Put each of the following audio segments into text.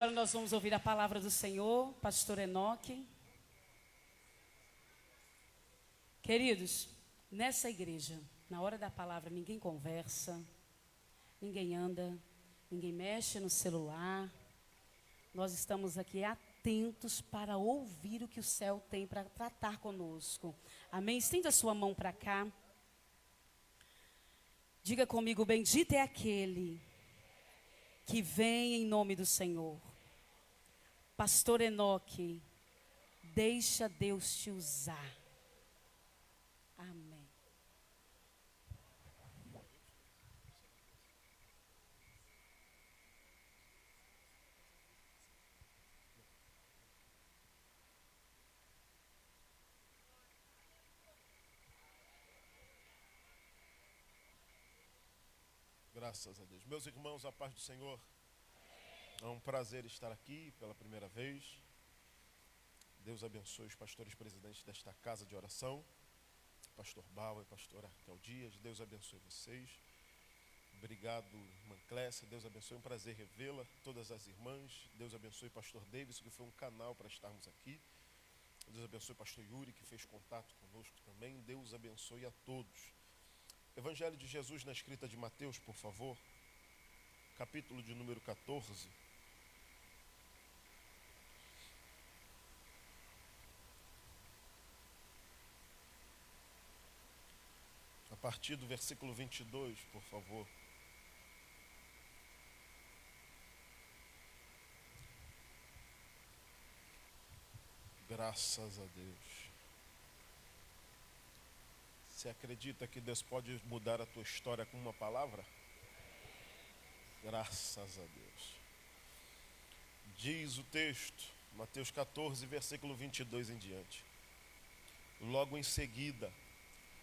Agora nós vamos ouvir a palavra do Senhor, pastor Enoque. Queridos, nessa igreja, na hora da palavra, ninguém conversa, ninguém anda, ninguém mexe no celular. Nós estamos aqui atentos para ouvir o que o céu tem para tratar conosco. Amém? Estenda a sua mão para cá. Diga comigo, bendito é aquele que vem em nome do Senhor. Pastor Enoque, deixa Deus te usar. Amém. Graças a Deus. Meus irmãos, a paz do Senhor. É um prazer estar aqui pela primeira vez. Deus abençoe os pastores presidentes desta casa de oração. Pastor Bauer e pastora Raquel Dias. Deus abençoe vocês. Obrigado, irmã Clécia. Deus abençoe. É um prazer revê-la. Todas as irmãs. Deus abençoe pastor Davis, que foi um canal para estarmos aqui. Deus abençoe pastor Yuri, que fez contato conosco também. Deus abençoe a todos. Evangelho de Jesus na escrita de Mateus, por favor. Capítulo de número 14. A partir do versículo 22, por favor. Graças a Deus. Você acredita que Deus pode mudar a tua história com uma palavra? Graças a Deus. Diz o texto, Mateus 14, versículo 22 em diante. Logo em seguida,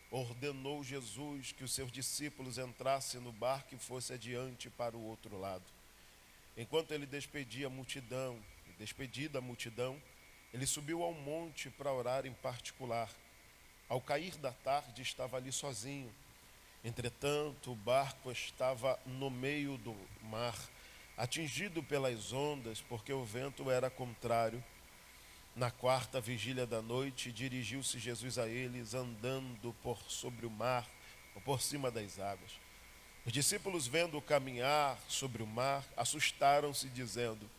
ordenou Jesus que os seus discípulos entrassem no barco e fossem adiante para o outro lado. Enquanto ele despedia a multidão, ele subiu ao monte para orar em particular. Ao cair da tarde, estava ali sozinho. Entretanto, o barco estava no meio do mar, atingido pelas ondas, porque o vento era contrário. Na quarta vigília da noite, dirigiu-se Jesus a eles, andando por sobre o mar, ou por cima das águas. Os discípulos, vendo-o caminhar sobre o mar, assustaram-se, dizendo: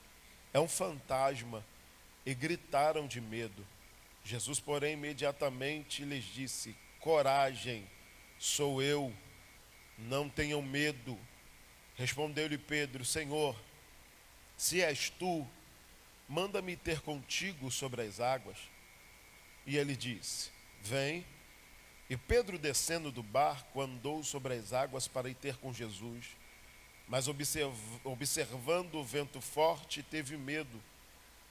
é um fantasma, e gritaram de medo. Jesus, porém, imediatamente lhes disse: coragem, sou eu, não tenham medo. Respondeu-lhe Pedro: Senhor, se és tu, manda-me ter contigo sobre as águas. E ele disse: vem. E Pedro, descendo do barco, andou sobre as águas para ir ter com Jesus. Mas observando o vento forte, teve medo.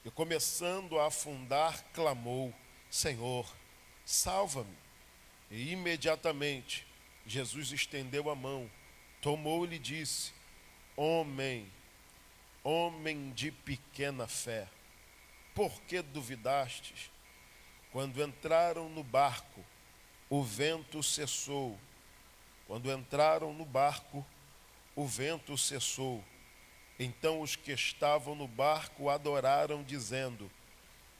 E começando a afundar, clamou: Senhor, salva-me. E imediatamente Jesus estendeu a mão, tomou-lhe e disse: homem de pequena fé, por que duvidastes? Quando entraram no barco, o vento cessou. Então os que estavam no barco adoraram, dizendo: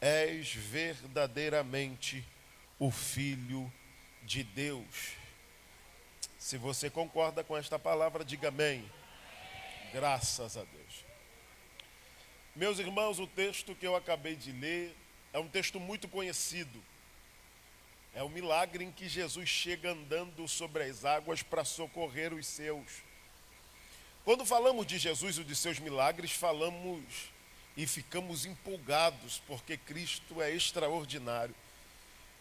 és verdadeiramente o Filho de Deus. Se você concorda com esta palavra, diga amém. Graças a Deus. Meus irmãos, o texto que eu acabei de ler é um texto muito conhecido. É o milagre em que Jesus chega andando sobre as águas para socorrer os seus. Quando falamos de Jesus e de seus milagres, falamos e ficamos empolgados, porque Cristo é extraordinário.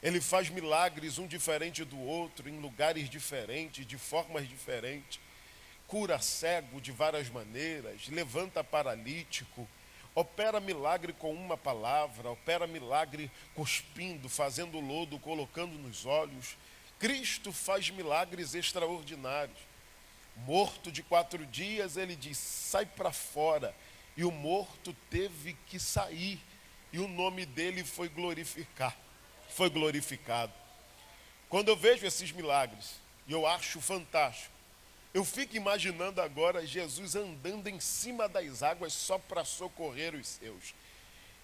Ele faz milagres, um diferente do outro, em lugares diferentes, de formas diferentes. Cura cego de várias maneiras, levanta paralítico, opera milagre com uma palavra, opera milagre cuspindo, fazendo lodo, colocando nos olhos. Cristo faz milagres extraordinários. Morto de 4 dias, ele diz: sai para fora. E o morto teve que sair. E o nome dele foi glorificado. Quando eu vejo esses milagres, e eu acho fantástico, Eu fico imaginando agora Jesus andando em cima das águas só para socorrer os seus.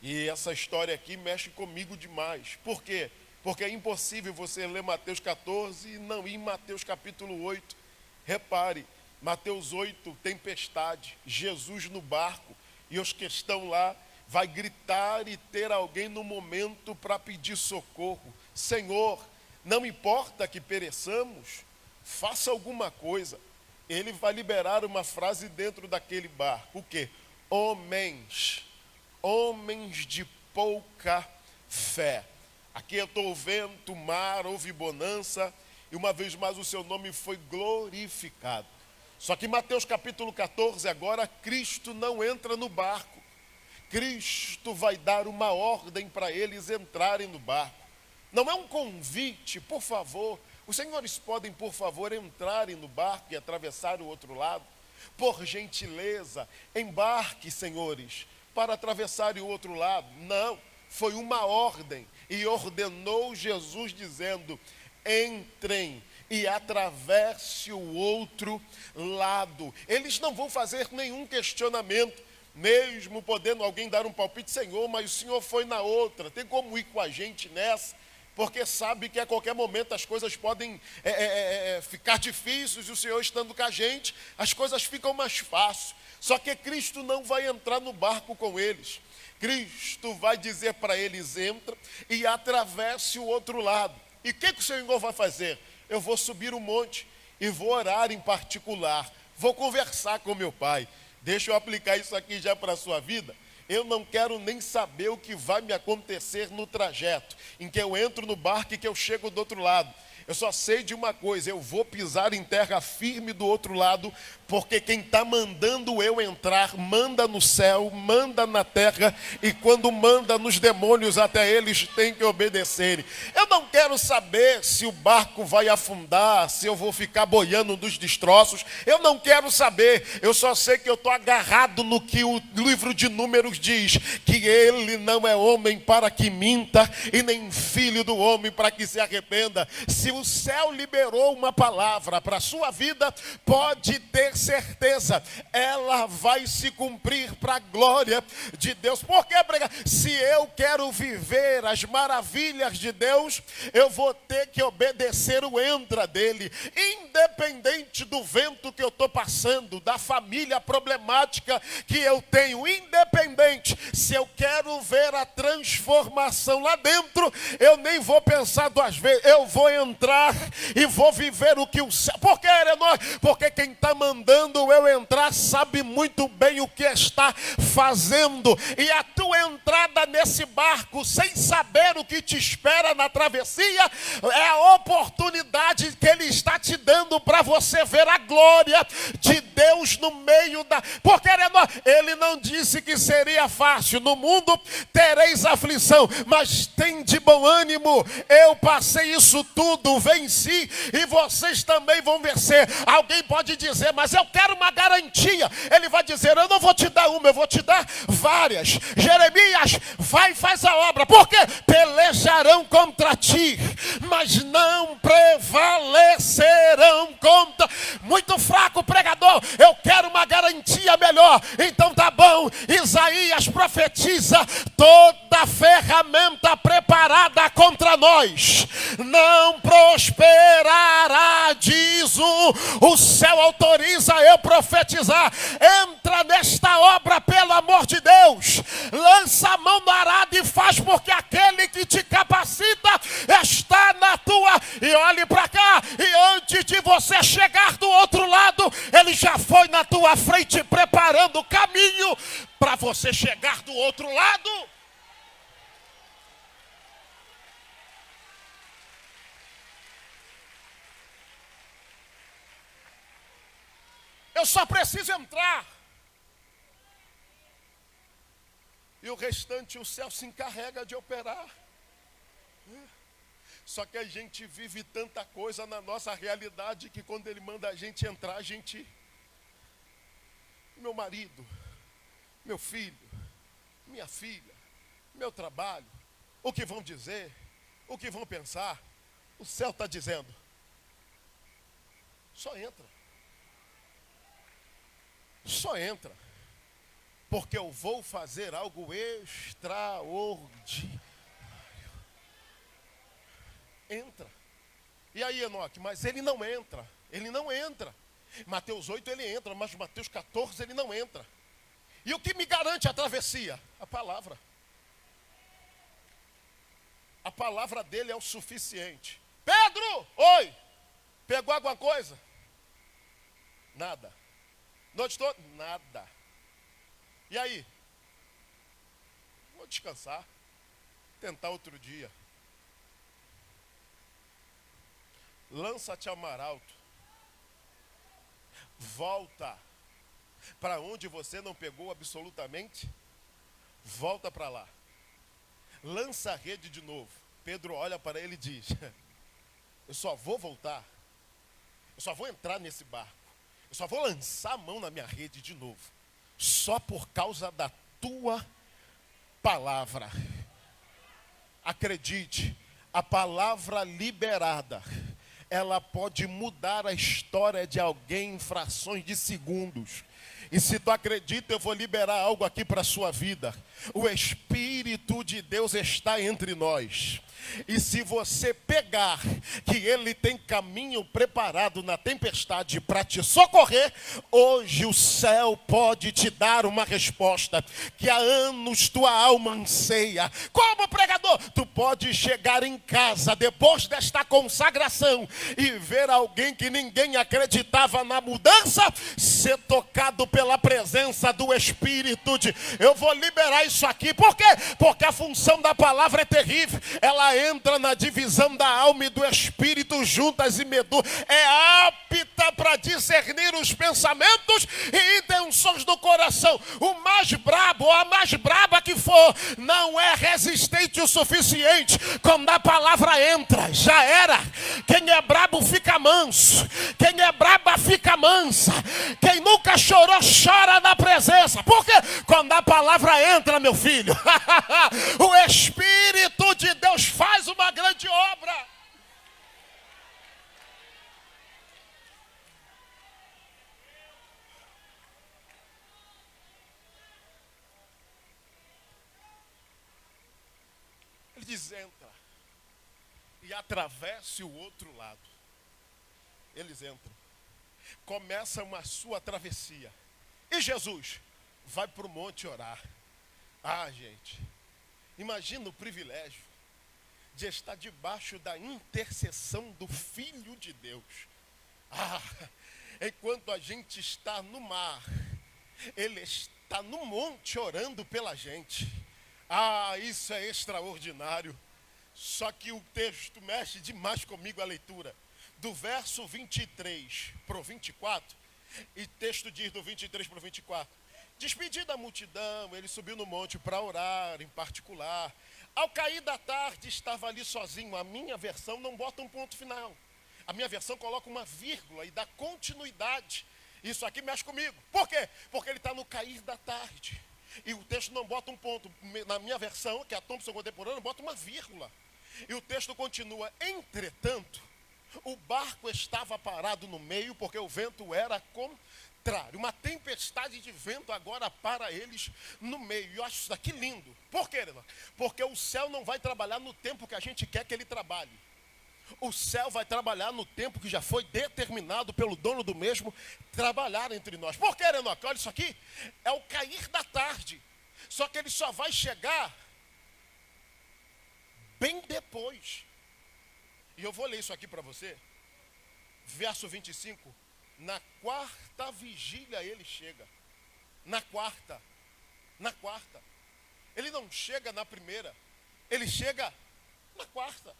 E essa história aqui mexe comigo demais. Por quê? Porque é impossível você ler Mateus 14 e não ir em Mateus capítulo 8. Repare, Mateus 8, tempestade, Jesus no barco, e os que estão lá vai gritar e ter alguém no momento para pedir socorro. Senhor, não importa que pereçamos, faça alguma coisa. Ele vai liberar uma frase dentro daquele barco. O quê? Homens de pouca fé. Aqui eu estou vendo o mar, houve bonança, e uma vez mais o seu nome foi glorificado. Só que Mateus capítulo 14, agora Cristo não entra no barco. Cristo vai dar uma ordem para eles entrarem no barco. Não é um convite, por favor. Os senhores podem, por favor, entrarem no barco e atravessar o outro lado? Por gentileza, embarque, senhores, para atravessar o outro lado. Não, foi uma ordem. E ordenou Jesus dizendo, entrem e atravesse o outro lado. Eles não vão fazer nenhum questionamento, mesmo podendo alguém dar um palpite, Senhor, mas o Senhor foi na outra, tem como ir com a gente nessa? Porque sabe que a qualquer momento as coisas podem ficar difíceis, e o Senhor estando com a gente, as coisas ficam mais fáceis. Só que Cristo não vai entrar no barco com eles. Cristo vai dizer para eles, entra e atravesse o outro lado. E o que o Senhor vai fazer? Eu vou subir o monte e vou orar em particular. Vou conversar com meu Pai. Deixa eu aplicar isso aqui já para a sua vida. Eu não quero nem saber o que vai me acontecer no trajeto, em que eu entro no barco e que eu chego do outro lado. Eu só sei de uma coisa, eu vou pisar em terra firme do outro lado, porque quem está mandando eu entrar, manda no céu, manda na terra, e quando manda nos demônios, até eles têm que obedecerem. Eu não quero saber se o barco vai afundar, se eu vou ficar boiando dos destroços, eu não quero saber, eu só sei que eu estou agarrado no que o livro de Números diz, que ele não é homem para que minta, e nem filho do homem para que se arrependa. Se o céu liberou uma palavra para a sua vida, pode ter certeza, ela vai se cumprir para a glória de Deus. Por que pregar? Se eu quero viver as maravilhas de Deus, eu vou ter que obedecer o entra dele, independente do vento que eu estou passando, da família problemática que eu tenho, independente, se eu quero ver a transformação lá dentro, eu nem vou pensar duas vezes, eu vou entrar e vou viver o que o céu... Por que, Erenor? Porque quem está mandando eu entrar sabe muito bem o que está fazendo. E a tua entrada nesse barco, sem saber o que te espera na travessia, é a oportunidade que ele está te dando para você ver a glória de Deus no meio da... Porque, Erenor, ele não disse que seria fácil. No mundo tereis aflição, mas tem de bom ânimo. Eu passei isso tudo, venci, e vocês também vão vencer. Alguém pode dizer, mas eu quero uma garantia. Ele vai dizer, eu não vou te dar uma, eu vou te dar várias. Jeremias, vai e faz a obra. Por quê? Pelejarão contra ti, mas não prevalecerão contra... Muito fraco, pregador. Eu quero uma garantia melhor. Então tá bom, Isaías profetiza, toda ferramenta preparada contra nós não prosperará, diz o céu autoriza eu profetizar. Entra nesta obra, pelo amor de Deus, lança a mão no arado e faz, porque aquele que te capacita está na tua... E olhe para cá, e antes de você chegar do outro lado, ele já foi na tua frente preparando o caminho para você chegar do outro lado. Eu só preciso entrar. E o restante o céu se encarrega de operar. Só que a gente vive tanta coisa na nossa realidade que quando ele manda a gente entrar, a gente... Meu marido, meu filho, minha filha, meu trabalho, o que vão dizer, o que vão pensar. O céu está dizendo, só entra. Só entra. Porque eu vou fazer algo extraordinário. Entra. E aí, Enoque, mas ele não entra. Ele não entra. Mateus 8 ele entra, mas Mateus 14 ele não entra. E o que me garante a travessia? A palavra. A palavra dele é o suficiente. Pedro, oi! Pegou alguma coisa? Nada. Noite toda? Nada. E aí? Vou descansar. Tentar outro dia. Lança-te ao mar alto. Volta para onde você não pegou absolutamente. Volta para lá. Lança a rede de novo. Pedro olha para ele e diz: eu só vou voltar. Eu só vou entrar nesse barco. Eu só vou lançar a mão na minha rede de novo. Só por causa da tua palavra. Acredite, a palavra liberada, ela pode mudar a história de alguém em frações de segundos. E se tu acredita, eu vou liberar algo aqui para a sua vida. O Espírito de Deus está entre nós. E se você pegar que Ele tem caminho preparado na tempestade para te socorrer, hoje o céu pode te dar uma resposta que há anos tua alma anseia. Como pregador, tu pode chegar em casa depois desta consagração e ver alguém que ninguém acreditava na mudança ser tocado pela presença do Espírito de... Eu vou liberar isso aqui, por quê? Porque a função da palavra é terrível. Ela entra na divisão da alma e do espírito juntas e medulas. É apta para discernir os pensamentos e intenções do coração. O mais brabo ou a mais braba que for, não é resistente o suficiente. Quando a palavra entra, já era. Quem é brabo fica manso. Quem é braba fica mansa. Quem nunca chorou, chora na presença. Por quê? Quando a palavra entra, meu filho, o Espírito de Deus faz uma grande obra. Ele diz: entra e atravesse o outro lado. Eles entram, começam a sua travessia. E Jesus vai para o monte orar. Ah, gente, imagina o privilégio de estar debaixo da intercessão do Filho de Deus. Ah, enquanto a gente está no mar, Ele está no monte orando pela gente. Ah, isso é extraordinário. Só que o texto mexe demais comigo a leitura. Do verso 23 para o 24, e o texto diz do 23 para o 24. Despedida a multidão, ele subiu no monte para orar em particular. Ao cair da tarde, estava ali sozinho. A minha versão não bota um ponto final. A minha versão coloca uma vírgula e dá continuidade. Isso aqui mexe comigo. Por quê? Porque ele está no cair da tarde. E o texto não bota um ponto. Na minha versão, que é a Thompson Contemporânea, bota uma vírgula. E o texto continua: entretanto, o barco estava parado no meio, porque o vento era contrário. Uma tempestade de vento agora para eles no meio. E eu acho isso daqui lindo. Por quê, irmão? Porque o céu não vai trabalhar no tempo que a gente quer que ele trabalhe. O céu vai trabalhar no tempo que já foi determinado pelo dono do mesmo trabalhar entre nós. Por quê, Enoque? Olha isso aqui. É o cair da tarde. Só que ele só vai chegar bem depois. E eu vou ler isso aqui para você. Verso 25. Na quarta vigília ele chega. Na quarta. Ele não chega na primeira. Ele chega na quarta.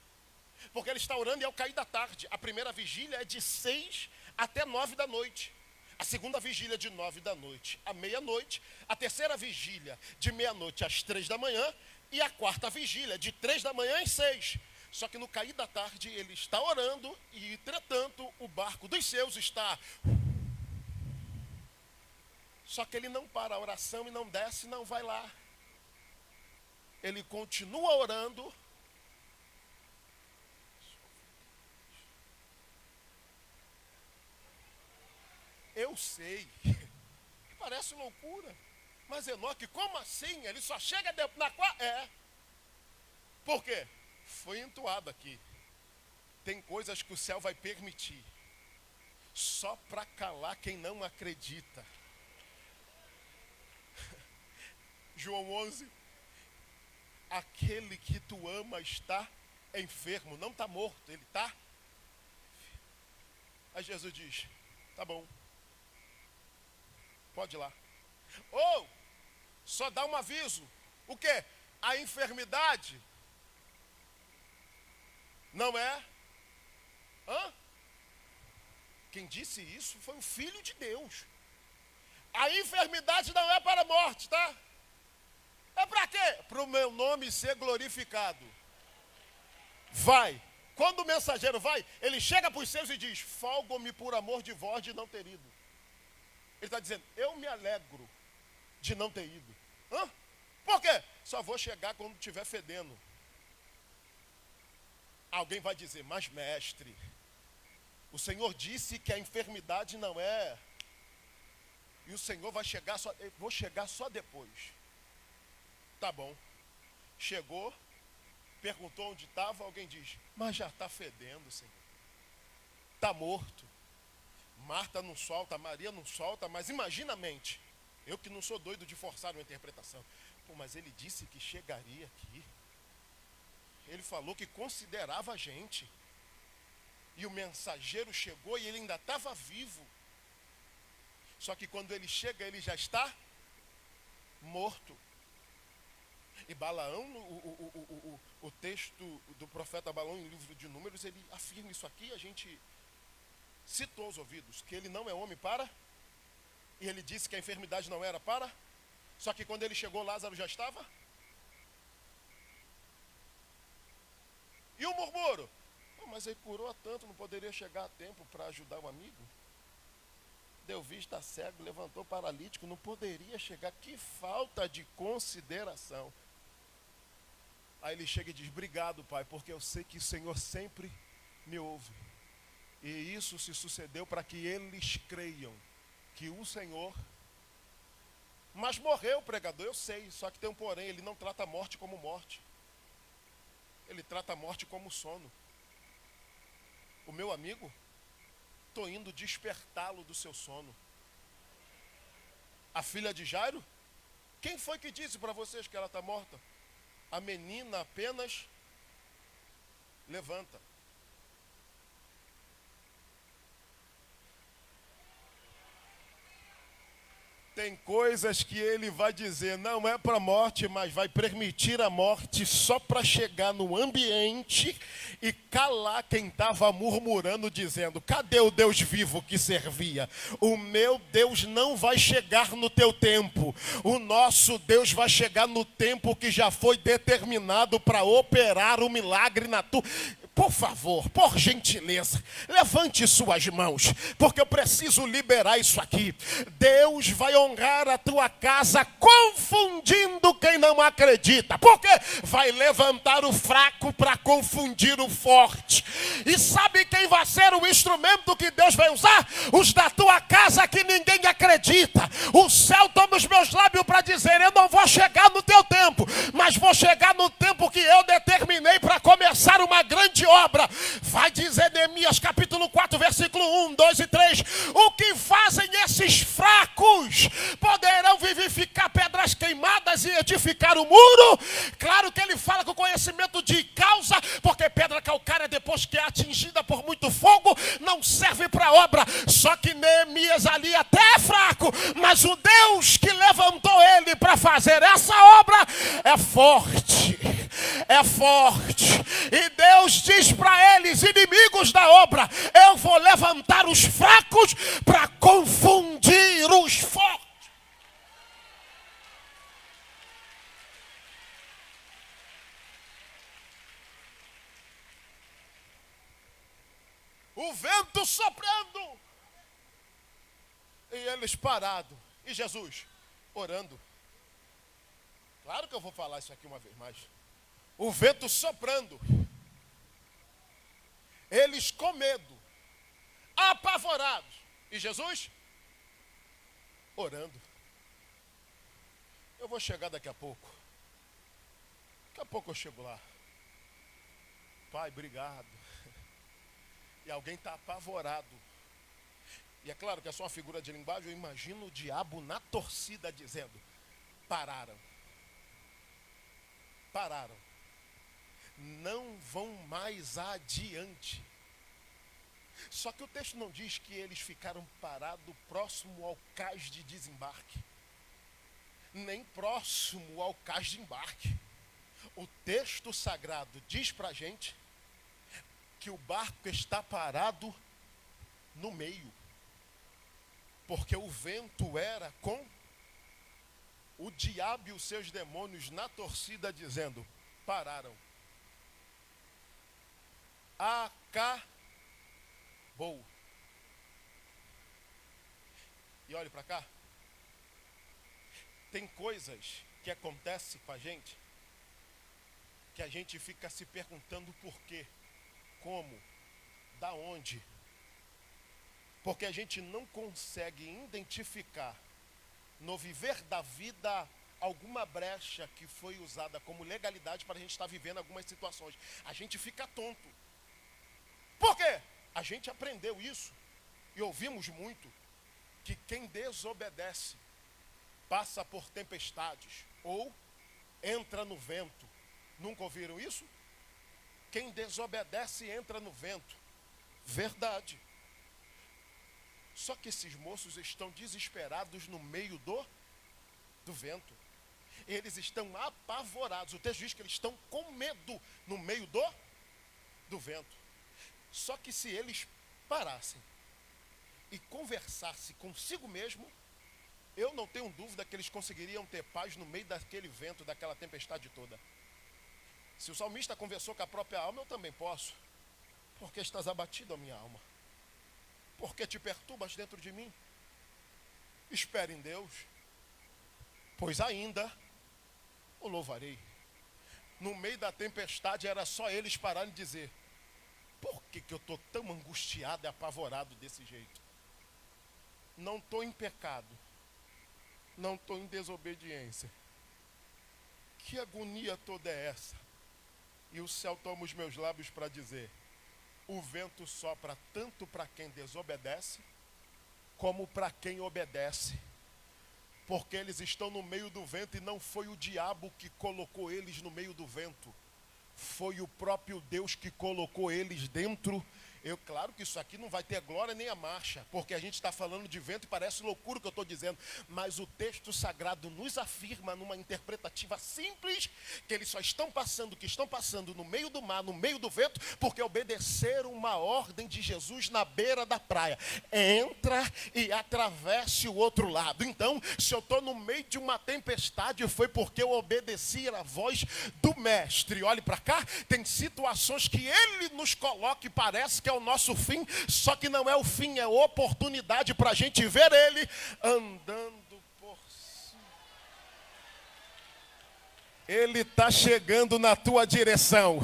Porque ele está orando e é o cair da tarde. A primeira vigília é de 6 até 9 da noite. A segunda vigília de 9 da noite à meia-noite. A terceira vigília de meia-noite às 3 da manhã. E a quarta vigília de 3 da manhã às 6. Só que no cair da tarde ele está orando e, entretanto, o barco dos seus está... Só que ele não para a oração e não desce, não vai lá. Ele continua orando. Eu sei. parece loucura. Mas Enoque, como assim? Ele só chega na quarta? Por quê? Foi entoado aqui. Tem coisas que o céu vai permitir só para calar quem não acredita. João 11. Aquele que tu ama está enfermo, não está morto, ele está. Aí Jesus diz, tá bom, pode ir lá. Ou, só dá um aviso. O quê? A enfermidade não é... Quem disse isso foi o Filho de Deus. A enfermidade não é para a morte, tá? É para quê? Para o meu nome ser glorificado. Vai. Quando o mensageiro vai, ele chega para os seus e diz, folgo-me por amor de vós de não ter ido. Ele está dizendo, eu me alegro de não ter ido. Por quê? Só vou chegar quando estiver fedendo. Alguém vai dizer, mas mestre, o Senhor disse que a enfermidade não é. E o Senhor vai chegar só, eu vou chegar só depois. Tá bom. Chegou, perguntou onde estava, alguém diz, mas já está fedendo, Senhor. Está morto. Marta não solta, Maria não solta, mas imagina a mente. Eu que não sou doido de forçar uma interpretação. Pô, mas ele disse que chegaria aqui. Ele falou que considerava a gente. E o mensageiro chegou e ele ainda estava vivo. Só que quando ele chega, ele já está morto. E Balaão, o texto do profeta Balaão, em livro de Números, ele afirma isso aqui, a gente citou aos ouvidos, que ele não é homem para, e ele disse que a enfermidade não era para, só que quando ele chegou, Lázaro já estava. E o murmúrio? Mas ele curou a tanto, não poderia chegar a tempo para ajudar o amigo? Deu vista cego, levantou paralítico, não poderia chegar. Que falta de consideração. Aí ele chega e diz, obrigado, Pai, porque eu sei que o Senhor sempre me ouve. E isso se sucedeu para que eles creiam que o Senhor... Mas morreu o pregador, eu sei, só que tem um porém, ele não trata a morte como morte. Ele trata a morte como sono. O meu amigo, estou indo despertá-lo do seu sono. A filha de Jairo, quem foi que disse para vocês que ela está morta? A menina apenas levanta. Tem coisas que ele vai dizer, não é para a morte, mas vai permitir a morte só para chegar no ambiente e calar quem estava murmurando, dizendo, cadê o Deus vivo que servia? O meu Deus não vai chegar no teu tempo. O nosso Deus vai chegar no tempo que já foi determinado para operar o milagre na tua... Por favor, por gentileza, levante suas mãos, porque eu preciso liberar isso aqui. Deus vai honrar a tua casa confundindo quem não acredita. Porque vai levantar o fraco para confundir o forte. E sabe quem vai ser o instrumento que Deus vai usar? Os da tua casa que ninguém acredita. O céu toma os meus lábios para dizer, eu não vou chegar no teu tempo, mas vou chegar no tempo que eu determinei para começar uma grande obra. Vai dizer Neemias capítulo 4, versículo 1, 2 e 3. O que fazem esses fracos? Poderão vivificar pedras queimadas e edificar o muro? Claro que ele fala com conhecimento de causa, porque pedra calcária, depois que é atingida por muito fogo, não serve para obra. Só que Neemias ali até é fraco, mas o Deus que levantou ele para fazer essa obra é forte. É forte. E Deus diz para eles, inimigos da obra, eu vou levantar os fracos para confundir os fortes. O vento soprando e eles parados. E Jesus orando. Claro que eu vou falar isso aqui uma vez mais. O vento soprando. Eles com medo, apavorados. E Jesus orando. Eu vou chegar daqui a pouco. Daqui a pouco eu chego lá. Pai, obrigado. E alguém está apavorado. E é claro que é só uma figura de linguagem. Eu imagino o diabo na torcida dizendo: pararam. Pararam. Não vão mais adiante. Só que o texto não diz que eles ficaram parados próximo ao cais de desembarque, nem próximo ao cais de embarque. O texto sagrado diz para a gente que o barco está parado no meio, porque o vento era com o diabo e os seus demônios na torcida dizendo: pararam. Acabou. E olhe para cá. Tem coisas que acontecem com a gente que a gente fica se perguntando por quê, como, da onde. Porque a gente não consegue identificar no viver da vida alguma brecha que foi usada como legalidade para a gente estar vivendo algumas situações. A gente fica tonto. Por quê? A gente aprendeu isso e ouvimos muito que quem desobedece passa por tempestades ou entra no vento. Nunca ouviram isso? Quem desobedece entra no vento. Verdade. Só que esses moços estão desesperados no meio do vento. Eles estão apavorados. O texto diz que eles estão com medo no meio do vento. Só que se eles parassem e conversassem consigo mesmo, eu não tenho dúvida que eles conseguiriam ter paz no meio daquele vento, daquela tempestade toda. Se o salmista conversou com a própria alma, eu também posso. Porque estás abatido, a minha alma? Porque te perturbas dentro de mim? Espere em Deus, pois ainda o louvarei. No meio da tempestade era só eles pararem e dizer: por que eu estou tão angustiado e apavorado desse jeito? Não estou em pecado, não estou em desobediência. Que agonia toda é essa? E o céu toma os meus lábios para dizer: o vento sopra tanto para quem desobedece, como para quem obedece. Porque eles estão no meio do vento e não foi o diabo que colocou eles no meio do vento. Foi o próprio Deus que colocou eles dentro. Claro que isso aqui não vai ter glória nem a marcha, porque a gente está falando de vento e parece loucura o que eu estou dizendo, mas o texto sagrado nos afirma numa interpretativa simples, que eles só estão passando, que estão passando no meio do mar, no meio do vento, porque obedeceram uma ordem de Jesus na beira da praia: entra e atravesse o outro lado. Então, se eu estou no meio de uma tempestade, foi porque eu obedeci a voz do mestre. Olhe para cá, tem situações que ele nos coloca e parece que é o nosso fim, só que não é o fim, é oportunidade para a gente ver ele andando por cima. Ele está chegando na tua direção.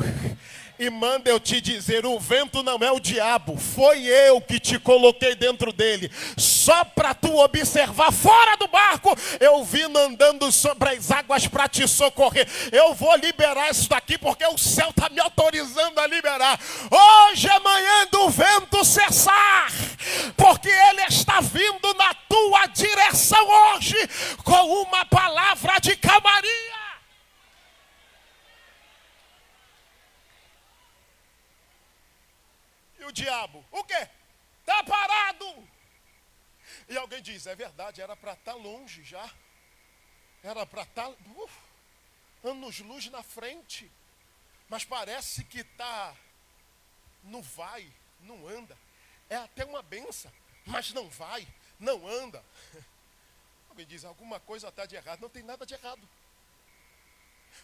E manda eu te dizer, o vento não é o diabo, foi eu que te coloquei dentro dele, só para tu observar fora do barco, eu vindo andando sobre as águas para te socorrer. Eu vou liberar isso daqui porque o céu está me autorizando a liberar. Hoje é manhã do vento cessar, porque ele está vindo na tua direção hoje, com uma palavra de calmaria. O diabo, o quê? Está parado. E alguém diz: é verdade, era para estar longe já. Era para estar anos-luz na frente. Mas parece que está, não vai, não anda. É até uma benção, mas não vai, não anda. Alguém diz: alguma coisa está de errado. Não tem nada de errado.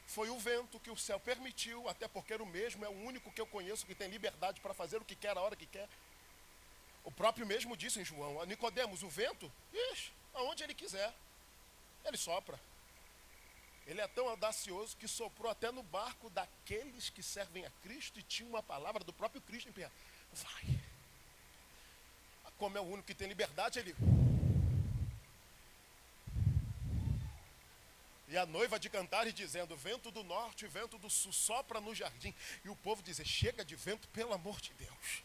Foi o vento que o céu permitiu, até porque era o mesmo, é o único que eu conheço que tem liberdade para fazer o que quer, a hora que quer. O próprio mesmo disse em João: a Nicodemos, o vento, aonde ele quiser, ele sopra. Ele é tão audacioso que soprou até no barco daqueles que servem a Cristo e tinha uma palavra do próprio Cristo em pé. Vai. Como é o único que tem liberdade, ele... E a noiva de cantares dizendo, vento do norte, vento do sul, sopra no jardim. E o povo dizia, chega de vento, pelo amor de Deus.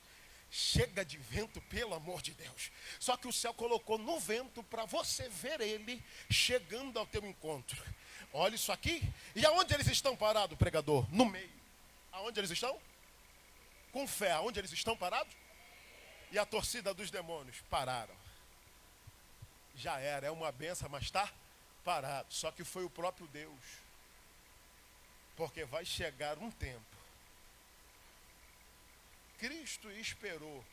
Chega de vento, pelo amor de Deus. Só que o céu colocou no vento para você ver ele chegando ao teu encontro. Olha isso aqui. E aonde eles estão parados, pregador? No meio. Aonde eles estão? Com fé. Aonde eles estão parados? E a torcida dos demônios pararam. Já era, é uma benção, mas está parado. Só que foi o próprio Deus. Porque vai chegar um tempo. Cristo esperou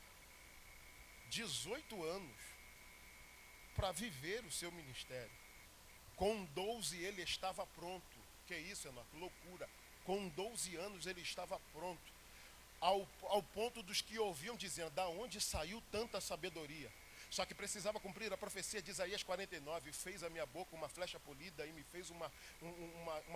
18 anos para viver o seu ministério. Com 12 ele estava pronto. Que isso, Enoque? Loucura. Com 12 anos ele estava pronto. Ao ponto dos que ouviam dizendo, da onde saiu tanta sabedoria? Só que precisava cumprir a profecia de Isaías 49. Fez a minha boca uma flecha polida e me fez uma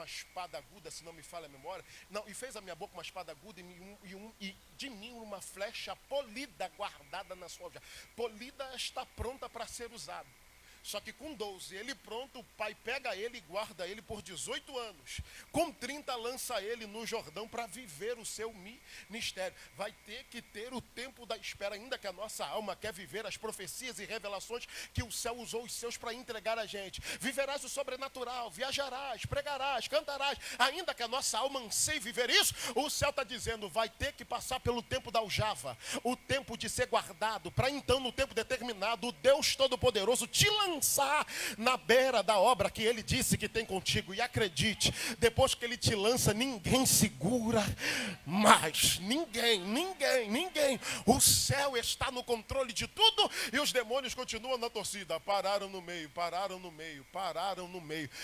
espada aguda, se não me falha a memória. Não, e fez a minha boca uma espada aguda e de mim uma flecha polida guardada na sua algema. Polida está pronta para ser usada. Só que com 12, ele pronto, o pai pega ele e guarda ele por 18 anos. Com 30, lança ele no Jordão para viver o seu ministério. Vai ter que ter o tempo da espera, ainda que a nossa alma quer viver as profecias e revelações que o céu usou os seus para entregar a gente. Viverás o sobrenatural, viajarás, pregarás, cantarás. Ainda que a nossa alma anseie viver isso, o céu está dizendo, vai ter que passar pelo tempo da aljava. O tempo de ser guardado, para então no tempo determinado, o Deus Todo-Poderoso te lançar na beira da obra que ele disse que tem contigo. E acredite, depois que ele te lança, ninguém segura mais. Ninguém. O céu está no controle de tudo e os demônios continuam na torcida. Pararam no meio.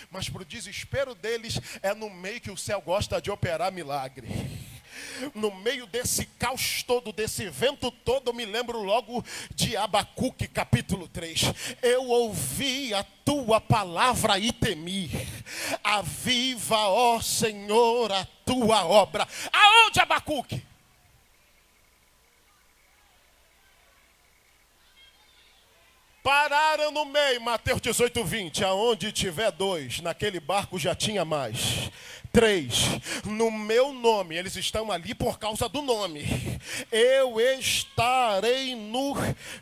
Mas para o desespero deles, é no meio que o céu gosta de operar milagre. No meio desse caos todo, desse vento todo, eu me lembro logo de Abacuque, capítulo 3. Eu ouvi a tua palavra e temi. Aviva, ó Senhor, a tua obra. Aonde, Abacuque? Pararam no meio, Mateus 18, 20. Aonde tiver 2, naquele barco já tinha mais. 3, no meu nome, eles estão ali por causa do nome. Eu estarei no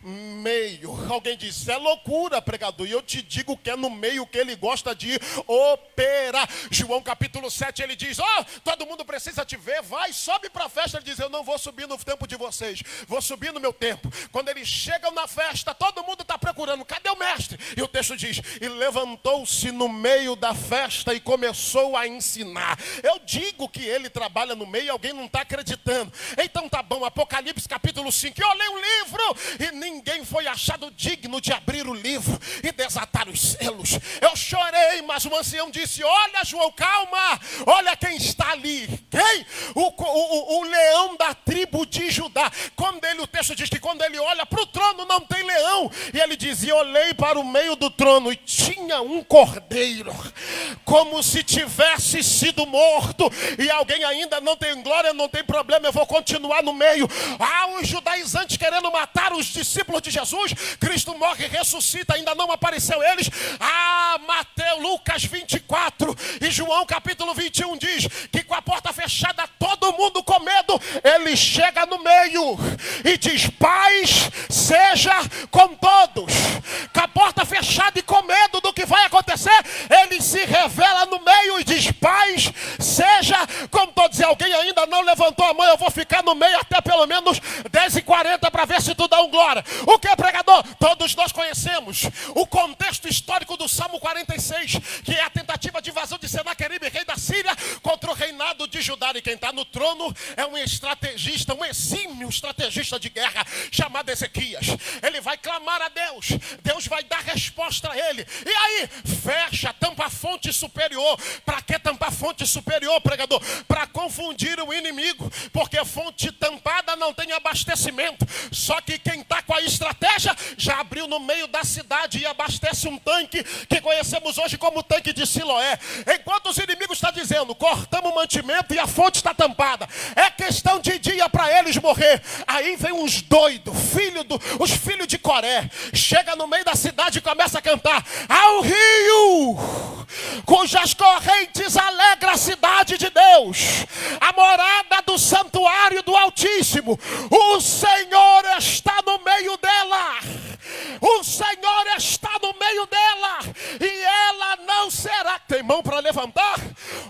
meio. Alguém disse, é loucura, pregador. E eu te digo que é no meio que ele gosta de operar. João capítulo 7, ele diz, todo mundo precisa te ver, vai, sobe para a festa. Ele diz, eu não vou subir no tempo de vocês, vou subir no meu tempo. Quando eles chegam na festa, todo mundo está procurando, cadê o mestre? E o texto diz, e levantou-se no meio da festa e começou a ensinar. Eu digo que ele trabalha no meio e alguém não está acreditando. Então tá bom, Apocalipse capítulo 5. Eu olhei um livro e ninguém foi achado digno de abrir o livro e desatar os selos. Eu chorei, mas o ancião disse, olha João, calma, olha quem está ali. Quem? O leão da tribo de Judá. O texto diz que quando ele olha para o trono não tem leão. E ele dizia, olhei para o meio do trono e tinha um cordeiro, como se tivesse sido morto. E alguém ainda não tem glória, não tem problema, eu vou continuar no meio. Os judaizantes querendo matar os discípulos de Jesus. Cristo morre e ressuscita, ainda não apareceu eles. Mateus, Lucas 24 e João capítulo 21 diz que com a porta fechada, todo mundo com medo, ele chega no meio e diz, paz seja com todos. Com a porta fechada e com medo do que vai acontecer, ele se revela no meio e diz, paz seja com todos. E alguém ainda não levantou a mão, eu vou ficar no meio até pelo menos 10h40 para ver se tu dá um glória. O que, pregador? Todos nós conhecemos o contexto histórico do Salmo 46, que é a tentativa de invasão de Senaqueribe, rei da Síria, contra o reinado de Judá. E quem está no trono é um estrategista, um exímio estrategista de guerra, chamado Ezequias. Ele vai clamar a Deus, Deus vai dar resposta a ele. E aí, fecha, tampa a fonte superior. Para que tampar a fonte fonte superior, pregador, para confundir o inimigo, porque fonte tampada não tem abastecimento. Só que quem está com a estratégia já abriu no meio da cidade e abastece um tanque que conhecemos hoje como tanque de Siloé. Enquanto os inimigos estão dizendo, cortamos o mantimento e a fonte está tampada, é questão de dia para eles morrer. Aí vem uns doidos, os filhos de Coré, chega no meio da cidade e começa a cantar: ao rio, cujas correntes alegra a cidade de Deus, a morada do santuário do Altíssimo. O Senhor está no meio dela. O Senhor está no meio dela e ela não será. Tem mão para levantar?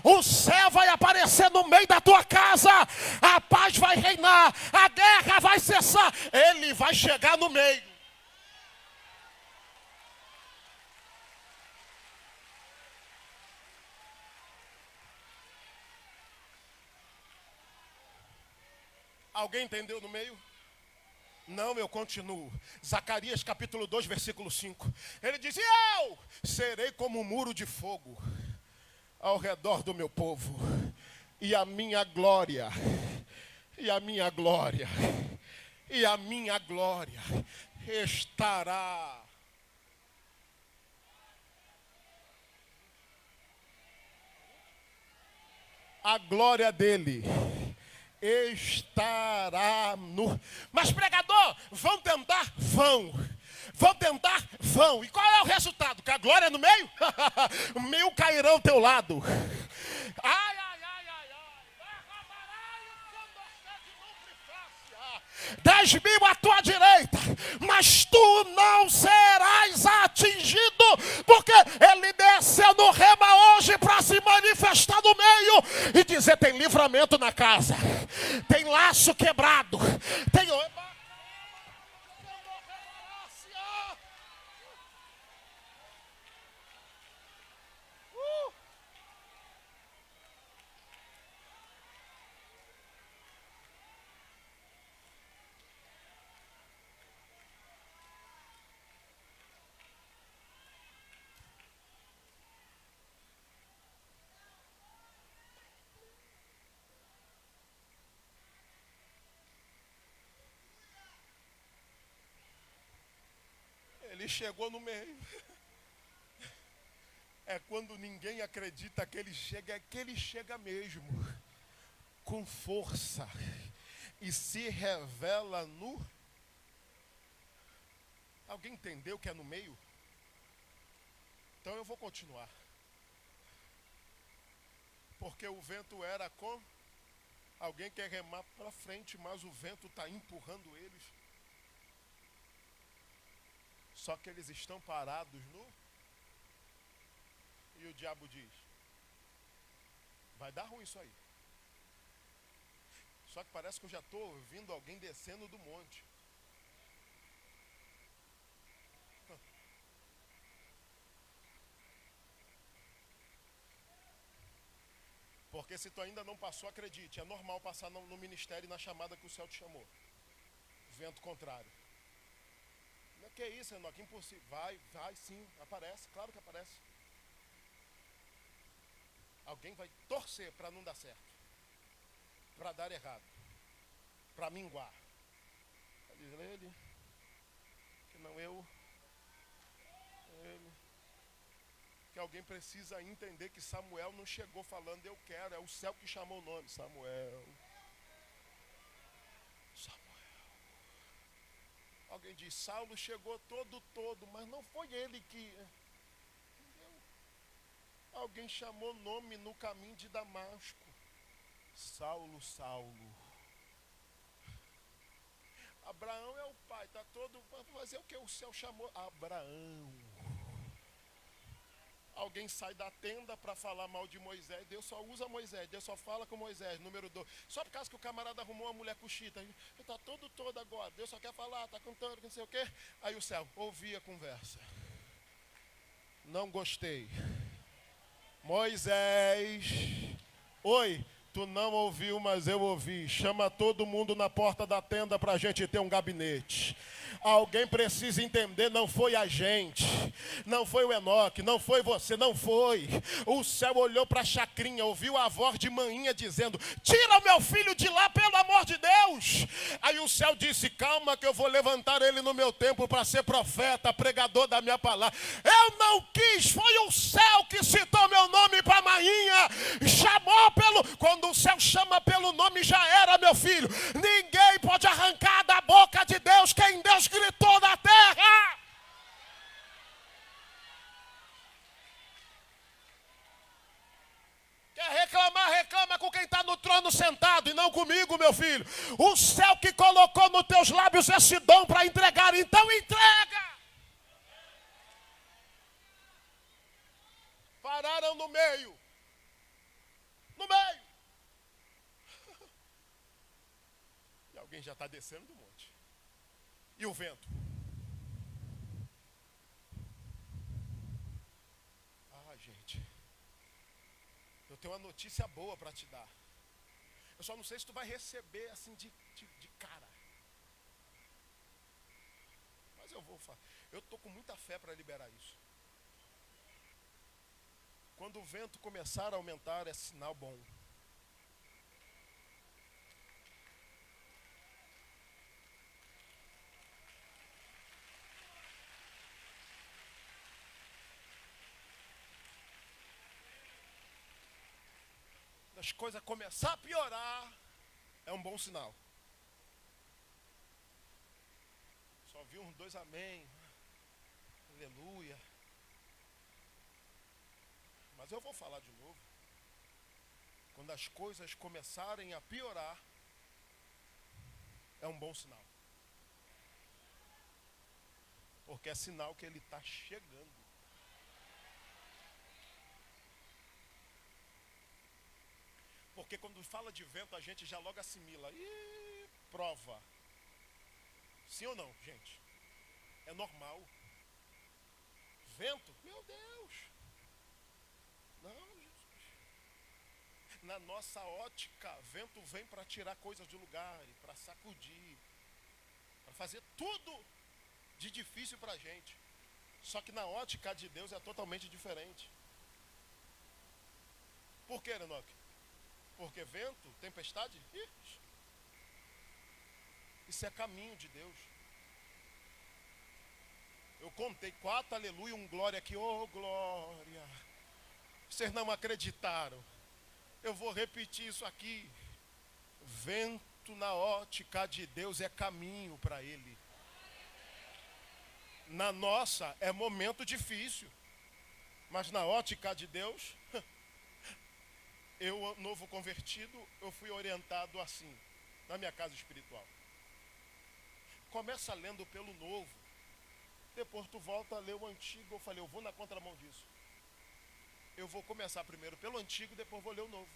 O céu vai aparecer no meio da tua casa, a paz vai reinar, a guerra vai cessar, ele vai chegar no meio. Alguém entendeu no meio? Não, eu continuo. Zacarias capítulo 2, versículo 5. Ele diz: eu serei como um muro de fogo ao redor do meu povo, e a minha glória, e a minha glória, e a minha glória estará. A glória dele estará no... Mas pregador, vão tentar? Vão. Vão tentar? Vão. E qual é o resultado? Que a glória é no meio? 1000 cairão ao teu lado. Ai, ai, ai, ai, ai. 10.000 à tua direita, mas tu não serás atingido, porque ele desceu no rema hoje para se manifestar no meio e dizer: tem livramento na casa, tem laço quebrado, tem... Ele chegou no meio. É quando ninguém acredita que ele chega, é que ele chega mesmo, com força, e se revela no... Alguém entendeu que é no meio? Então eu vou continuar. Porque o vento era com... Alguém quer remar para frente, mas o vento está empurrando eles. Só que eles estão parados no... E o diabo diz: vai dar ruim isso aí. Só que parece que eu já estou ouvindo alguém descendo do monte. Porque se tu ainda não passou, acredite, é normal passar no ministério e na chamada que o céu te chamou. Vento contrário. Não é que é isso, Enoque, impossível. Vai sim, aparece, claro que aparece. Alguém vai torcer para não dar certo, para dar errado, para minguar. Diz ele, que não eu, ele. Que alguém precisa entender que Samuel não chegou falando eu quero, é o céu que chamou o nome. Samuel. Alguém diz: Saulo chegou todo, mas não foi ele que... Alguém chamou nome no caminho de Damasco. Saulo, Saulo. Abraão é o pai, está todo... Vai fazer o que o céu chamou? Abraão. Alguém sai da tenda para falar mal de Moisés. Deus só usa Moisés, Deus só fala com Moisés. Número 2. Só por causa que o camarada arrumou uma mulher cuxita. Ele está todo agora. Deus só quer falar, está cantando, não sei o quê. Aí o céu, ouvi a conversa. Não gostei. Moisés, oi, Tu não ouviu, mas eu ouvi. Chama todo mundo na porta da tenda para a gente ter um gabinete. Alguém precisa entender, não foi a gente, não foi o Enoque, não foi você, não foi. O céu olhou para a chacrinha, ouviu a voz de manhinha dizendo: tira o meu filho de lá, pelo amor de Deus. Aí o céu disse: calma que eu vou levantar ele no meu tempo para ser profeta, pregador da minha palavra. Eu não quis, foi o céu que citou meu nome para manhinha, chamou pelo... Quando o céu chama pelo nome, já era, meu filho. Ninguém pode arrancar da boca de Deus quem Deus gritou na terra. Quer reclamar, reclama com quem está no trono sentado e não comigo, meu filho. O céu que colocou nos teus lábios esse dom para entregar, então entrega. Pararam no meio. No meio. E alguém já está descendo do monte. E o vento? Ah, gente. Eu tenho uma notícia boa para te dar. Eu só não sei se tu vai receber assim de cara. Mas eu vou falar. Eu estou com muita fé para liberar isso. Quando o vento começar a aumentar, é sinal bom. As coisas começar a piorar, é um bom sinal. Só vi uns 2 amém. Aleluia. Mas eu vou falar de novo. Quando as coisas começarem a piorar, é um bom sinal. Porque é sinal que ele está chegando. Porque quando fala de vento, a gente já logo assimila. Ih, prova. Sim ou não, gente? É normal. Vento? Meu Deus. Não, Jesus. Na nossa ótica, vento vem para tirar coisas do lugar, para sacudir, para fazer tudo de difícil para a gente. Só que na ótica de Deus é totalmente diferente. Por que, Enoque? Porque vento, tempestade, isso é caminho de Deus. Eu contei 4 aleluia, um glória aqui, oh glória. Vocês não acreditaram. Eu vou repetir isso aqui. Vento na ótica de Deus é caminho para ele. Na nossa é momento difícil. Mas na ótica de Deus, eu, novo convertido, eu fui orientado assim, na minha casa espiritual. Começa lendo pelo novo, depois tu volta a ler o antigo. Eu falei, eu vou na contramão disso. Eu vou começar primeiro pelo antigo, depois vou ler o novo.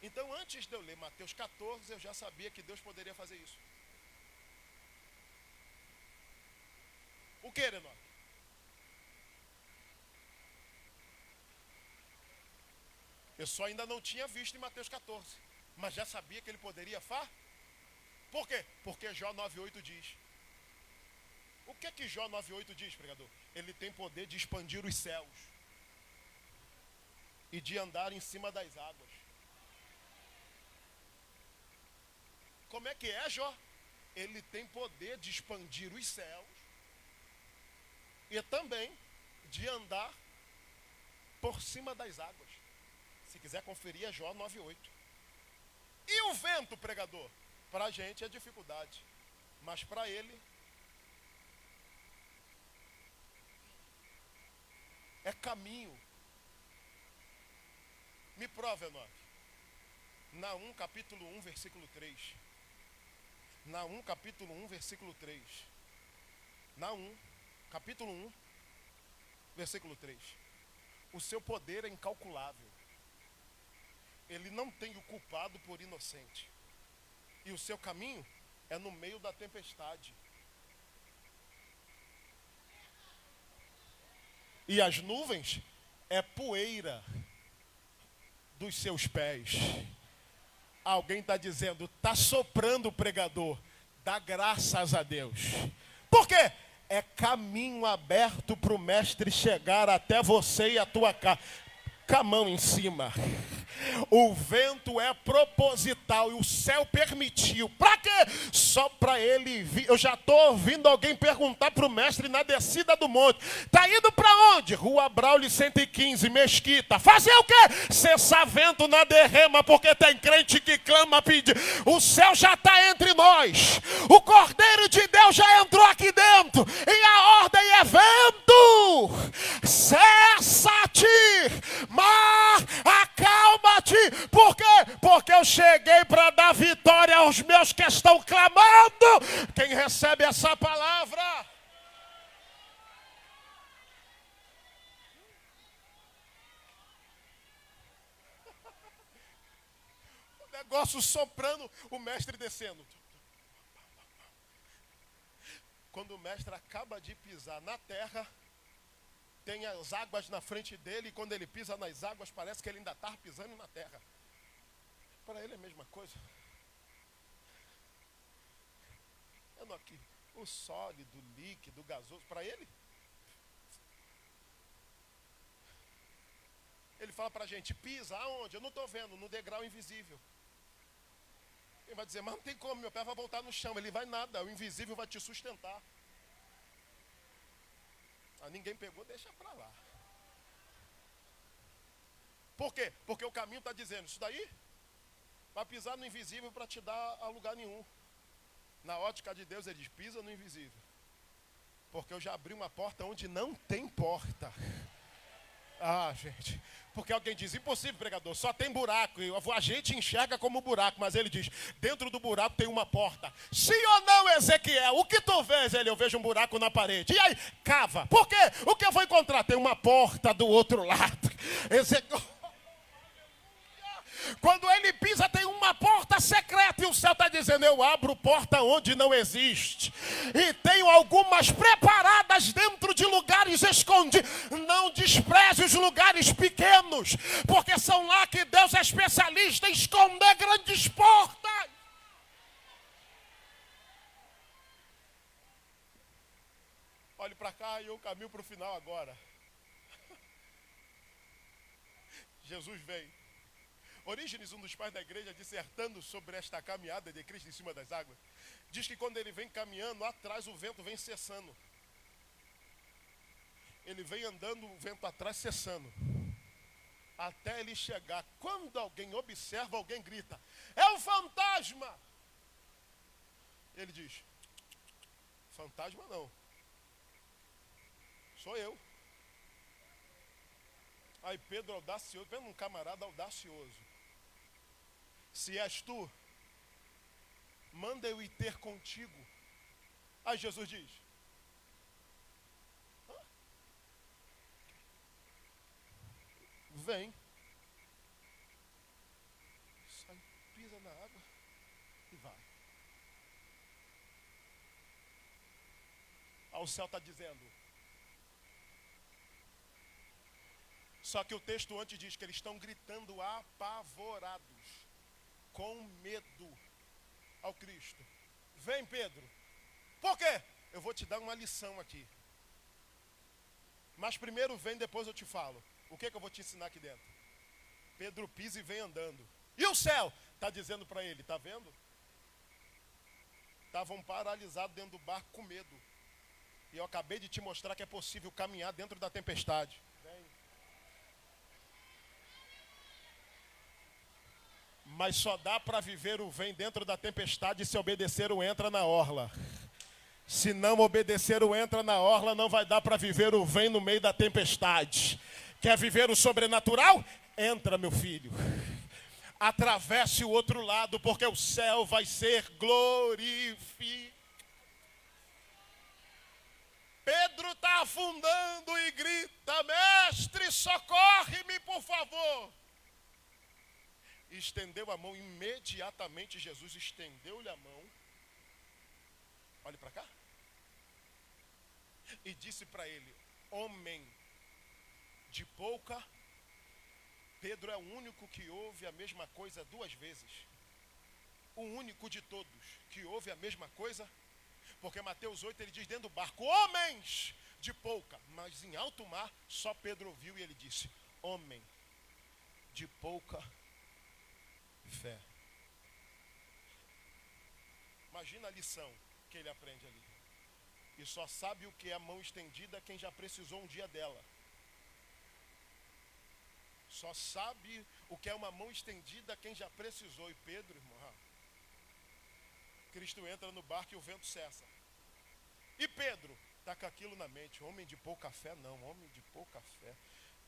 Então, antes de eu ler Mateus 14, eu já sabia que Deus poderia fazer isso. O que, Enoque? Eu só ainda não tinha visto em Mateus 14, mas já sabia que ele poderia fazer. Por quê? Porque Jó 9,8 diz. O que é que Jó 9,8 diz, pregador? Ele tem poder de expandir os céus e de andar em cima das águas. Como é que é, Jó? Ele tem poder de expandir os céus e também de andar por cima das águas. Se quiser conferir, é Jó 9,8. E o vento, pregador? Para a gente é dificuldade, mas para ele é caminho. Me prova, Enoque. Naum capítulo 1, versículo 3. Naum capítulo 1, versículo 3. Naum capítulo 1, versículo 3. O seu poder é incalculável. Ele não tem o culpado por inocente. E o seu caminho é no meio da tempestade. E as nuvens é poeira dos seus pés. Alguém está dizendo, está soprando o pregador. Dá graças a Deus. Por quê? É caminho aberto para o mestre chegar até você e a tua casa. Com a mão em cima. O vento é proposital e o céu permitiu. Para quê? Só para ele vir. Eu já estou ouvindo alguém perguntar para o mestre na descida do monte. Está indo para onde? Rua Braulio 115, Mesquita. Fazer o quê? Cessar vento na derrama, porque tem crente que clama pedir. O céu já está entre nós. O Cordeiro de Deus já entrou aqui dentro. E a ordem é vento. Cessa-te. Mar, acalma-te. Por quê? Porque eu cheguei para dar vitória aos meus que estão clamando. Quem recebe essa palavra? O negócio soprando, o mestre descendo. Quando o mestre acaba de pisar na terra, tem as águas na frente dele, e quando ele pisa nas águas, parece que ele ainda está pisando na terra. Para ele é a mesma coisa. Eu aqui, o sólido, o líquido, o gasoso, para ele. Ele fala para a gente, pisa aonde? Eu não estou vendo, no degrau invisível. Ele vai dizer, mas não tem como, meu pé vai voltar no chão. Ele vai nada, o invisível vai te sustentar. Ninguém pegou, deixa para lá. Por quê? Porque o caminho está dizendo, isso daí vai pisar no invisível para te dar a lugar nenhum. Na ótica de Deus ele diz, pisa no invisível. Porque eu já abri uma porta onde não tem porta. Gente, porque alguém diz, impossível, pregador, só tem buraco. A gente enxerga como buraco, mas ele diz, dentro do buraco tem uma porta. Sim ou não, Ezequiel? O que tu vês? Eu vejo um buraco na parede. E aí, cava. Por quê? O que eu vou encontrar? Tem uma porta do outro lado. Ezequiel... Quando ele pisa, tem uma porta secreta. E o céu está dizendo, eu abro porta onde não existe. E tenho algumas preparadas dentro de lugares escondidos. Não despreze os lugares pequenos. Porque são lá que Deus é especialista em esconder grandes portas. Olhe para cá e eu caminho para o final agora. Jesus vem. Orígenes, um dos pais da igreja, dissertando sobre esta caminhada de Cristo em cima das águas, diz que quando ele vem caminhando, atrás o vento vem cessando. Ele vem andando, o vento atrás cessando. Até ele chegar. Quando alguém observa, alguém grita, é um fantasma! Ele diz, fantasma não. Sou eu. Aí Pedro audacioso, Pedro um camarada audacioso. Se és tu, manda eu ir ter contigo. Aí Jesus diz, vem. Sai, pisa na água e vai. Aí o céu está dizendo. Só que o texto antes diz que eles estão gritando apavorados, com medo ao Cristo. Vem, Pedro. Por quê? Eu vou te dar uma lição aqui. Mas primeiro vem, depois eu te falo. O que eu vou te ensinar aqui dentro? Pedro pisa e vem andando. E o céu? Está dizendo para ele, está vendo? Estavam paralisados dentro do barco com medo. E eu acabei de te mostrar que é possível caminhar dentro da tempestade. Vem. Mas só dá para viver o vem dentro da tempestade se obedecer o entra na orla. Se não obedecer o entra na orla, não vai dar para viver o vem no meio da tempestade. Quer viver o sobrenatural? Entra, meu filho. Atravesse o outro lado, porque o céu vai ser glorificado. Pedro está afundando e grita, mestre, socorre-me, por favor. Estendeu a mão, imediatamente Jesus estendeu-lhe a mão. Olhe para cá. E disse para ele, homem de pouca Pedro é o único que ouve a mesma coisa duas vezes. O único de todos que ouve a mesma coisa. Porque Mateus 8 ele diz dentro do barco, homens de pouca. Mas em alto mar só Pedro ouviu e ele disse, homem de pouca fé. Imagina a lição que ele aprende ali. E só sabe o que é a mão estendida quem já precisou um dia dela. Só sabe o que é uma mão estendida quem já precisou. E Pedro, irmão, Cristo entra no barco e o vento cessa. E Pedro está com aquilo na mente. Homem de pouca fé não, homem de pouca fé.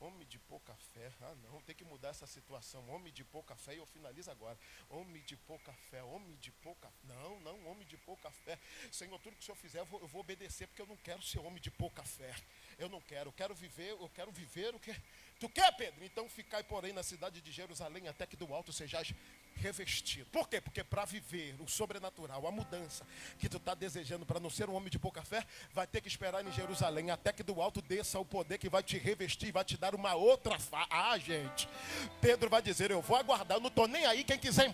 Homem de pouca fé, não, tem que mudar essa situação. Homem de pouca fé, e eu finalizo agora. Homem de pouca fé, homem de pouca fé. Não, homem de pouca fé. Senhor, tudo que o Senhor fizer, eu vou obedecer, porque eu não quero ser homem de pouca fé. Eu quero viver o que tu quer, Pedro? Então ficai, porém, na cidade de Jerusalém, até que do alto sejais revestido. Por quê? Porque para viver o sobrenatural, a mudança que tu está desejando para não ser um homem de pouca fé, vai ter que esperar em Jerusalém, até que do alto desça o poder que vai te revestir, vai te dar uma outra gente. Pedro vai dizer, eu vou aguardar, eu não estou nem aí, quem quiser ir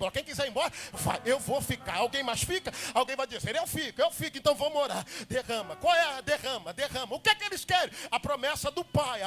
embora, vai, eu vou ficar. Alguém mais fica? Alguém vai dizer, eu fico, então vamos orar. Derrama, qual é a derrama? O que é que eles querem? A promessa do Pai.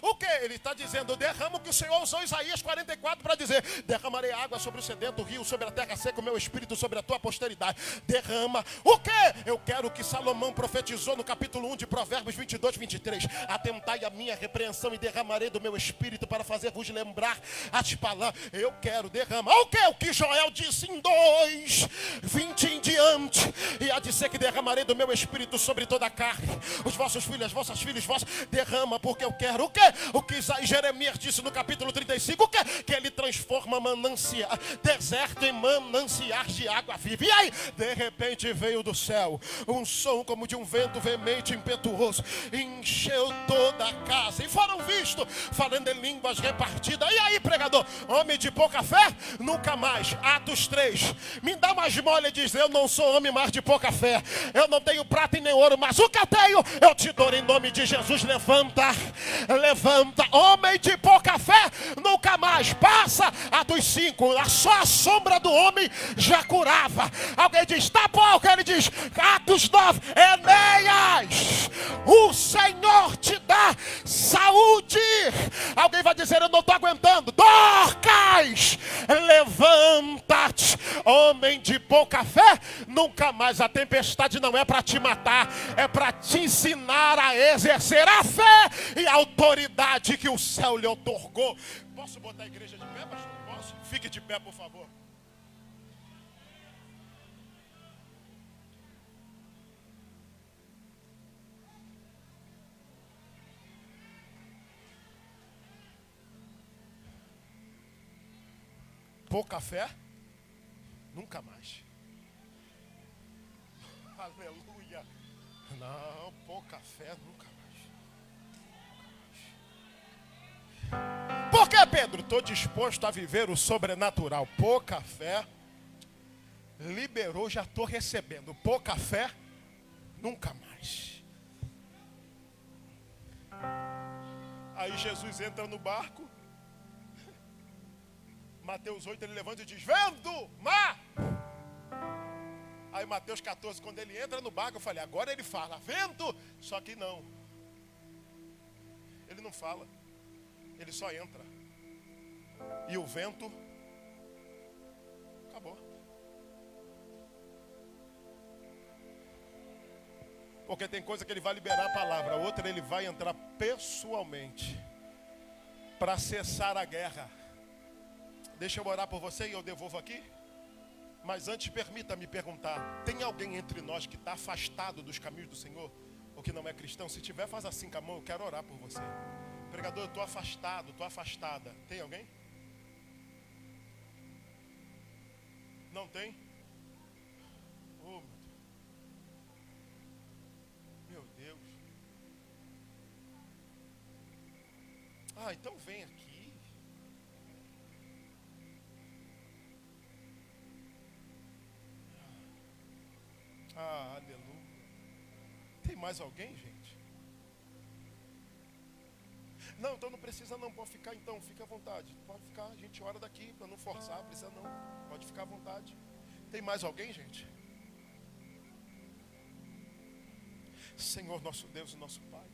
O que? Ele está dizendo, derrama o que o Senhor usou Isaías 44 para dizer, derramarei água sobre o sedento rio, sobre a terra seca, o meu espírito sobre a tua posteridade. Derrama. O que? Eu quero que Salomão profetizou no capítulo 1 de Provérbios 22, 23. Atentai a minha repreensão e derramarei do meu espírito para fazer-vos lembrar as palavras. Eu quero derramar. O que? O que Joel disse em 2, 20 em diante. E há de ser que derramarei do meu espírito sobre toda a carne. Os vossos filhos, as vossas filhas, derrama porque eu quero. O que? O que Jeremias disse no capítulo 35. O que? Que ele transforma deserto em mananciais de água viva. E aí, de repente veio do céu um som como de um vento veemente, impetuoso, encheu toda a casa, e foram vistos falando em línguas repartidas. E aí, pregador, homem de pouca fé? Nunca mais. Atos 3, me dá mais mole e diz, eu não sou homem mais de pouca fé, eu não tenho prata e nem ouro, mas o que eu tenho, eu te dou em nome de Jesus. Levanta, homem de pouca fé, nunca mais. Passa. Atos 5, só a sombra do homem já curava. Alguém diz, tá pouco. Ele diz, Atos 9, Enéas, o Senhor te dá saúde. Alguém vai dizer, eu não estou aguentando. Dorcas, levanta-te. Homem de pouca fé, nunca mais. A tempestade não é para te matar, é para te ensinar a exercer a fé e a autoridade que o céu lhe otorgou. Posso botar a igreja de pé, pastor? Posso? Fique de pé, por favor. Pouca fé, nunca mais. Aleluia. Não, pouca fé, nunca mais. Por que, Pedro? Estou disposto a viver o sobrenatural. Pouca fé, liberou, já estou recebendo. Pouca fé, nunca mais. Aí Jesus entra no barco. Mateus 8, ele levanta e diz, vento, mar. Aí Mateus 14, quando ele entra no barco, eu falei, agora ele fala, vento. Só que não. Ele não fala. Ele só entra. E o vento acabou. Porque tem coisa que ele vai liberar a palavra, outra ele vai entrar pessoalmente para cessar a guerra. Deixa eu orar por você e eu devolvo aqui. Mas antes, permita-me perguntar, tem alguém entre nós que está afastado dos caminhos do Senhor? Ou que não é cristão? Se tiver, faz assim com a mão, eu quero orar por você. Pregador, eu estou afastado, estou afastada. Tem alguém? Não tem? Oh, meu Deus. Ah, então vem aqui. Ah, aleluia. Tem mais alguém, gente? Não, então não precisa não, pode ficar então, fica à vontade. Pode ficar, a gente ora daqui para não forçar, precisa não. Pode ficar à vontade. Tem mais alguém, gente? Senhor nosso Deus e nosso Pai,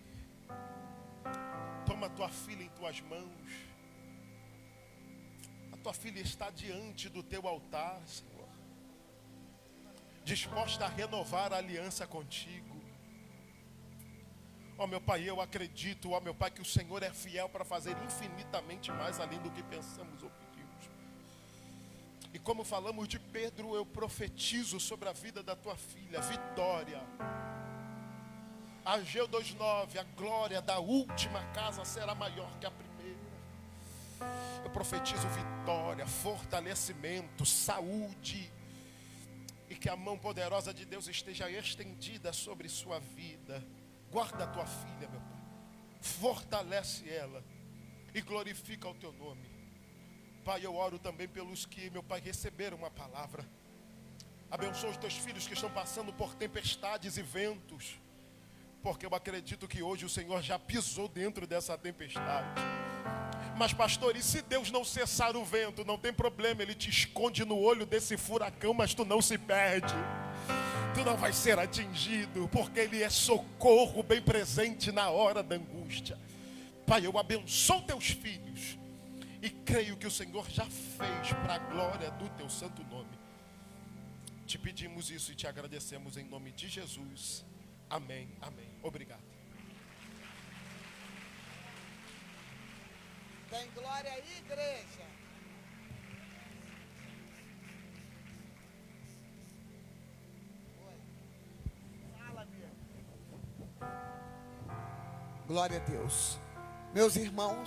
toma a tua filha em tuas mãos. A tua filha está diante do teu altar, Senhor, disposta a renovar a aliança contigo. Ó meu Pai, eu acredito, ó meu Pai, que o Senhor é fiel para fazer infinitamente mais além do que pensamos ou pedimos. E como falamos de Pedro, eu profetizo sobre a vida da tua filha, vitória. Ageu 2:9, a glória da última casa será maior que a primeira. Eu profetizo vitória, fortalecimento, saúde. E que a mão poderosa de Deus esteja estendida sobre sua vida. Guarda a tua filha, meu Pai. Fortalece ela e glorifica o teu nome. Pai, eu oro também pelos que, meu Pai, receberam uma palavra. Abençoa os teus filhos que estão passando por tempestades e ventos. Porque eu acredito que hoje o Senhor já pisou dentro dessa tempestade. Mas pastor, e se Deus não cessar o vento? Não tem problema, Ele te esconde no olho desse furacão, mas tu não se perde. Tu não vai ser atingido, porque Ele é socorro bem presente na hora da angústia. Pai, eu abençoo teus filhos e creio que o Senhor já fez para a glória do teu santo nome. Te pedimos isso e te agradecemos em nome de Jesus. Amém, amém. Obrigado. Tem glória aí, igreja. Oi. Fala, meu. Glória a Deus. Meus irmãos.